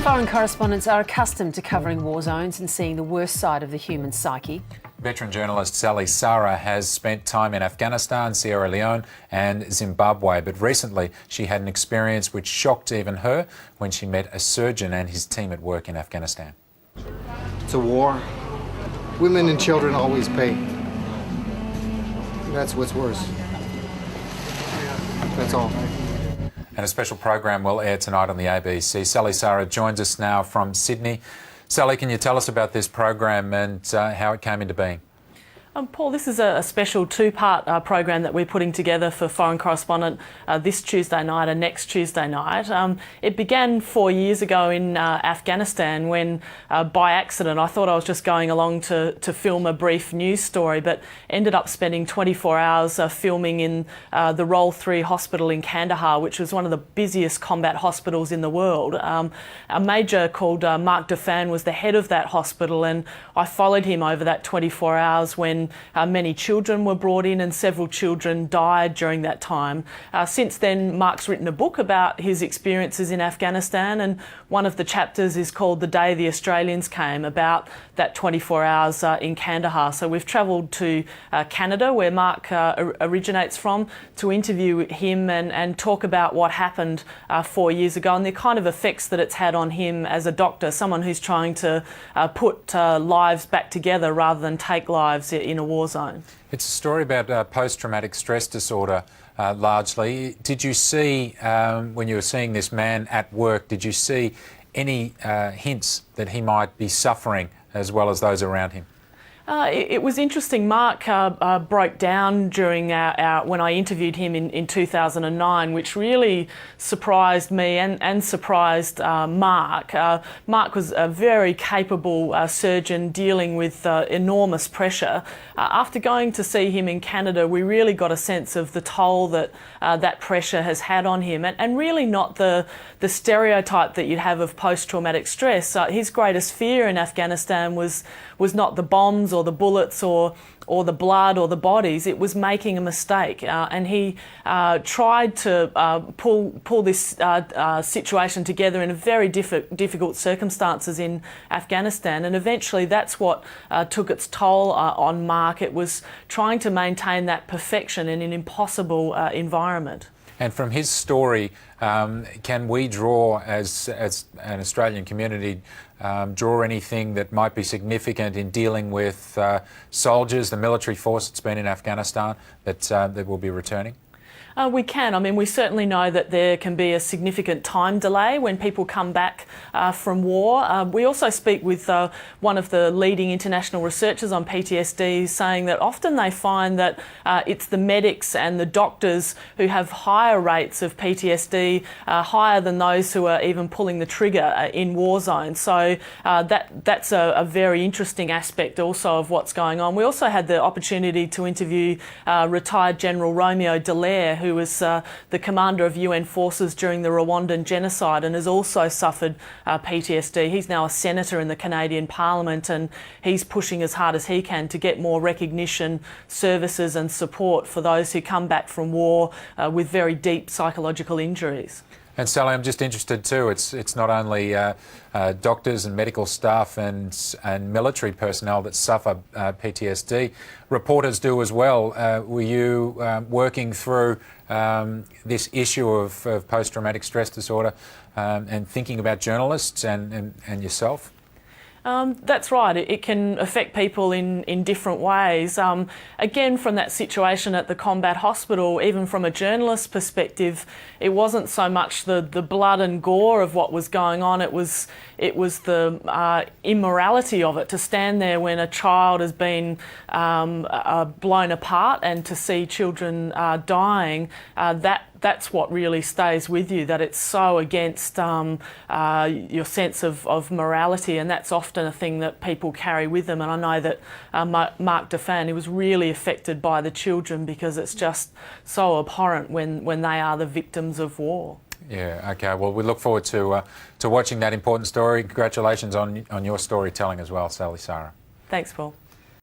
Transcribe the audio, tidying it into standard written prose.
Foreign correspondents are accustomed to covering war zones and seeing the worst side of the human psyche. Veteran journalist Sally Sara has spent time in Afghanistan, Sierra Leone and Zimbabwe, but recently she had an experience which shocked even her when she met a surgeon and his team at work in Afghanistan. It's a war. Women and children always pay. That's what's worse. That's all. And a special program will air tonight on the ABC. Sally Sara joins us now from Sydney. Sally, can you tell us about this program and how it came into being? Paul, this is a special two-part program that we're putting together for Foreign Correspondent this Tuesday night and next Tuesday night. It began 4 years ago in Afghanistan when, by accident, I thought I was just going along to film a brief news story, but ended up spending 24 hours filming in the Role 3 hospital in Kandahar, which was one of the busiest combat hospitals in the world. A major called Mark Dafan was the head of that hospital, and I followed him over that 24 hours when many children were brought in and several children died during that time. Since then, Mark's written a book about his experiences in Afghanistan, and one of the chapters is called The Day the Australians Came, about that 24 hours in Kandahar. So we've travelled to Canada, where Mark originates from, to interview him and talk about what happened 4 years ago and the kind of effects that it's had on him as a doctor, someone who's trying to put lives back together rather than take lives in a war zone. It's a story about post-traumatic stress disorder, largely. Did you see, when you were seeing this man at work, did you see any hints that he might be suffering as well as those around him? It was interesting. Mark broke down during when I interviewed him in 2009, which really surprised me and surprised Mark. Mark was a very capable surgeon dealing with enormous pressure. After going to see him in Canada, we really got a sense of the toll that that pressure has had on him, and really not the stereotype that you'd have of post-traumatic stress. His greatest fear in Afghanistan was not the bombs or the bullets or the blood or the bodies. It was making a mistake, and he tried to pull this situation together in very difficult circumstances in Afghanistan, and eventually that's what took its toll on Mark. It was trying to maintain that perfection in an impossible environment. And from his story, can we draw, as an Australian community, draw anything that might be significant in dealing with soldiers, the military force that's been in Afghanistan, that will be returning? We can. I mean, we certainly know that there can be a significant time delay when people come back from war. We also speak with one of the leading international researchers on PTSD, saying that often they find that it's the medics and the doctors who have higher rates of PTSD, higher than those who are even pulling the trigger in war zones. So that's a very interesting aspect also of what's going on. We also had the opportunity to interview retired General Romeo Dallaire, who was the commander of UN forces during the Rwandan genocide and has also suffered PTSD. He's now a senator in the Canadian Parliament, and he's pushing as hard as he can to get more recognition, services and support for those who come back from war with very deep psychological injuries. And Sally, I'm just interested too, it's not only doctors and medical staff and military personnel that suffer PTSD, reporters do as well. Were you working through this issue of post-traumatic stress disorder and thinking about journalists and yourself? That's right. It can affect people in different ways. Again, from that situation at the combat hospital, even from a journalist's perspective, it wasn't so much the blood and gore of what was going on. It was the immorality of it, to stand there when a child has been blown apart and to see children dying. That's what really stays with you, that it's so against your sense of morality, and that's often a thing that people carry with them. And I know that Mark Dafan, he was really affected by the children because it's just so abhorrent when they are the victims of war. Yeah, okay. Well, we look forward to watching that important story. Congratulations on your storytelling as well, Sally Sara. Thanks, Paul.